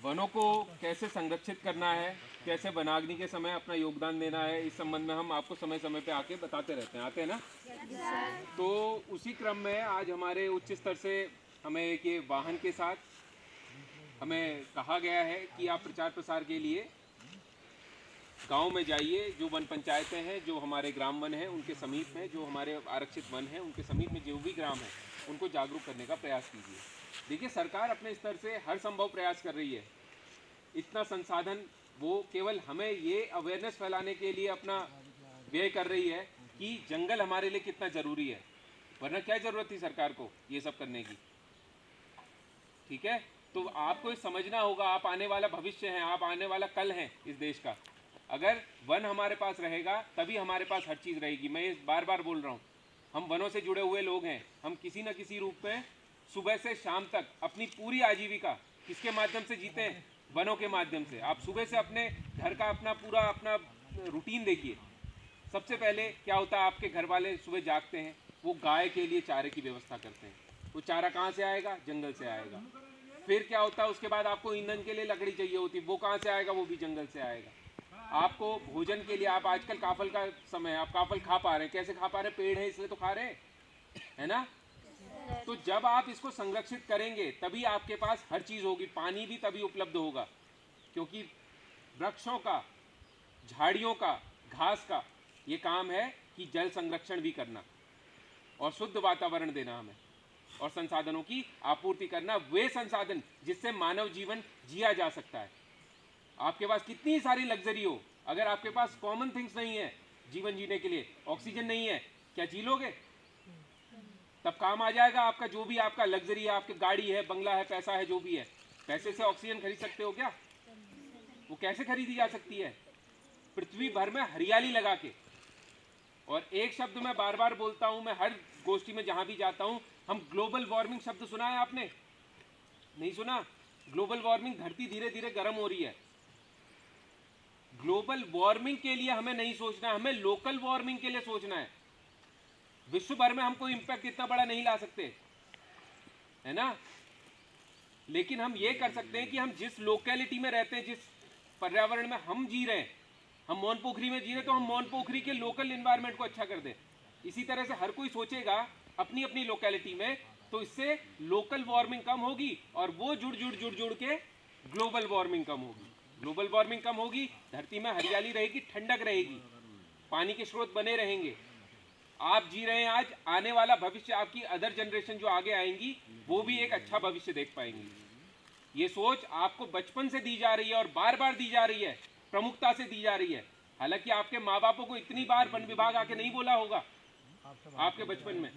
वनों को कैसे संरक्षित करना है, कैसे वनाग्नि के समय अपना योगदान देना है, इस संबंध में हम आपको समय समय पे आके बताते रहते हैं। आते हैं ना? तो उसी क्रम में आज हमारे उच्च स्तर से हमें एक ये वाहन के साथ हमें कहा गया है कि आप प्रचार प्रसार के लिए गांव में जाइए, जो वन पंचायतें हैं, जो हमारे ग्राम वन हैं उनके समीप में, जो हमारे आरक्षित वन हैं उनके समीप में जो भी ग्राम हैं उनको जागरूक करने का प्रयास कीजिए। देखिए, सरकार अपने स्तर से हर संभव प्रयास कर रही है। इतना संसाधन वो केवल हमें ये अवेयरनेस फैलाने के लिए अपना व्यय कर रही है कि जंगल हमारे लिए कितना ज़रूरी है, वरना क्या ज़रूरत थी सरकार को ये सब करने की। ठीक है, तो आपको समझना होगा, आप आने वाला भविष्य हैं, आप आने वाला कल हैं इस देश का। अगर वन हमारे पास रहेगा तभी हमारे पास हर चीज़ रहेगी। मैं ये बार बार बोल रहा हूँ, हम वनों से जुड़े हुए लोग हैं। हम किसी न किसी रूप में सुबह से शाम तक अपनी पूरी आजीविका किसके माध्यम से जीते हैं? वनों के माध्यम से। आप सुबह से अपने घर का अपना रूटीन देखिए। सबसे पहले क्या होता है, आपके घर वाले सुबह जागते हैं, वो गाय के लिए चारे की व्यवस्था करते हैं। वो चारा कहाँ से आएगा? जंगल से आएगा। फिर क्या होता है, उसके बाद आपको ईंधन के लिए लकड़ी चाहिए होती है, वो कहाँ से आएगा? वो भी जंगल से आएगा। आपको भोजन के लिए, आप आजकल काफल का समय है, आप काफल खा पा रहे हैं। कैसे खा पा रहे हैं? पेड़ है इसलिए तो खा रहे हैं, है ना? तो जब आप इसको संरक्षित करेंगे तभी आपके पास हर चीज़ होगी। पानी भी तभी उपलब्ध होगा, क्योंकि वृक्षों का, झाड़ियों का, घास का ये काम है कि जल संरक्षण भी करना और शुद्ध वातावरण देना हमें, और संसाधनों की आपूर्ति करना, वे संसाधन जिससे मानव जीवन जिया जा सकता है। आपके पास कितनी सारी लग्जरी हो, अगर आपके पास कॉमन थिंग्स नहीं है जीवन जीने के लिए, ऑक्सीजन नहीं है, क्या जी लोगे? तब काम आ जाएगा आपका जो भी आपका लग्जरी है, आपकी गाड़ी है, बंगला है, पैसा है, जो भी है। पैसे से ऑक्सीजन खरीद सकते हो क्या? वो कैसे खरीदी जा सकती है? पृथ्वी भर में हरियाली लगा के। और एक शब्द मैं बार बार बोलता हूं, मैं हर गोष्ठी में जहां भी जाता हूं, हम ग्लोबल वार्मिंग शब्द सुना है आपने? नहीं सुना? ग्लोबल वार्मिंग, धरती धीरे धीरे गर्म हो रही है। ग्लोबल वार्मिंग के लिए हमें नहीं सोचना, हमें लोकल वार्मिंग के लिए सोचना है। विश्व भर में हम कोई इंपैक्ट इतना बड़ा नहीं ला सकते, है ना? लेकिन हम ये कर सकते हैं कि हम जिस लोकेलिटी में रहते हैं, जिस पर्यावरण में हम जी रहे हैं, हम मोनपोखरी में जी रहे, तो हम मोनपोखरी के लोकल एनवायरनमेंट को अच्छा कर दें। इसी तरह से हर कोई सोचेगा अपनी अपनी लोकेलिटी में, तो इससे लोकल वार्मिंग कम होगी और वो जुड़ के ग्लोबल वार्मिंग कम होगी। ग्लोबल वार्मिंग कम होगी, धरती में हरियाली रहेगी, ठंडक रहेगी, पानी के स्रोत बने रहेंगे। आप जी रहे हैं आज, आने वाला भविष्य, आपकी अदर जनरेशन जो आगे आएंगी वो भी एक अच्छा भविष्य देख पाएंगी। ये सोच आपको बचपन से दी जा रही है और बार बार दी जा रही है, प्रमुखता से दी जा रही है। हालांकि आपके माँ बापों को इतनी बार वन विभाग आके नहीं बोला होगा आपके बचपन में,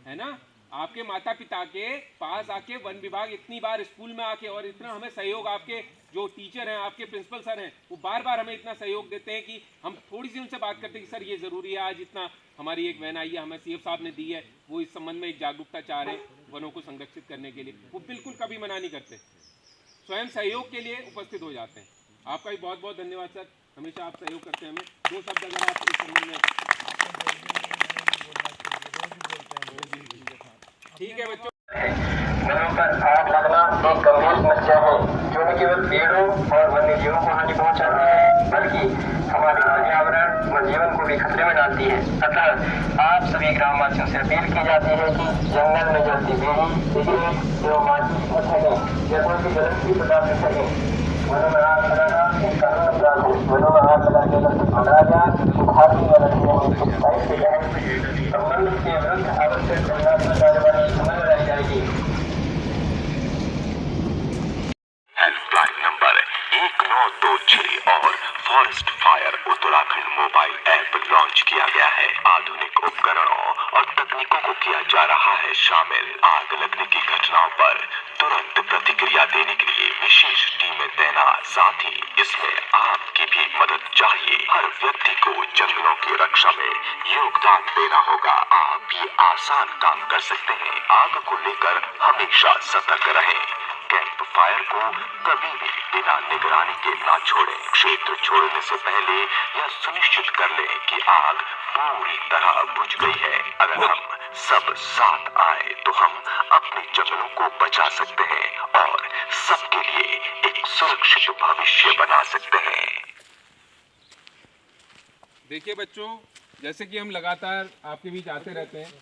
है ना? आपके माता पिता के पास आके वन विभाग इतनी बार, स्कूल में आके, और इतना हमें सहयोग, आपके जो टीचर हैं, आपके प्रिंसिपल सर हैं, वो बार बार हमें इतना सहयोग देते हैं कि हम थोड़ी सी उनसे बात करते हैं कि सर ये ज़रूरी है, आज इतना हमारी एक वैन आई है, हमें सीएम साहब ने दी है, वो इस संबंध में एक जागरूकता चाह रहे हैं वनों को संरक्षित करने के लिए। वो बिल्कुल कभी मना नहीं करते, स्वयं सहयोग के लिए उपस्थित हो जाते हैं। आपका भी बहुत बहुत धन्यवाद सर, हमेशा आप सहयोग करते हैं हमें। दो शब्द अगर आप इस संबंध में। ठीक है बच्चों, वनों पर आग लगना एक गंभीर समस्या है जो न केवल पेड़ों और वन्य जीवों को हानि पहुंचाती है, बल्कि हमारे पर्यावरण व जीवन को भी खतरे में डालती है। अतः आप सभी ग्रामवासियों से अपील की जाती है कि जंगल में जलती बीड़ी, सिगरेट एवं माचिस न फेंकें या कोई भी जलती पदार्थ फेंकें। वनों में आग लगाना एक कानून अपराध है। वनों में आग लगाने का पकड़ा गया तो भारतीय वन अधिनियम 127 के तहत संबंधित के विरुद्ध आवश्यक दंडात्मक कार्रवाई अमल में लाई जाएगी। हेल्पलाइन नंबर 1926 और forest fire Uttarakhand mobile app launch किया गया है। आधुनिक उपकरणों और तकनीकों को किया जा रहा है शामिल। आग लगने की घटनाओं पर तुरंत प्रतिक्रिया देने के लिए विशेष टीमें तैनात। साथ ही इसमें आपकी भी मदद चाहिए। हर व्यक्ति को जंगलों की रक्षा में योगदान देना होगा। आप ये आसान काम कर सकते हैं। आग को लेकर हमेशा सतर्क रहें। कैंप फायर को कभी भी बिना निगरानी के ना छोड़ें। क्षेत्र छोड़ने से पहले यह सुनिश्चित कर लें कि आग पूरी तरह बुझ गई है। अगर हम सब साथ आए तो हम अपने जंगलों को बचा सकते हैं और सबके के लिए एक सुरक्षित भविष्य बना सकते हैं। देखिए बच्चों, जैसे कि हम लगातार आपके बीच आते रहते हैं,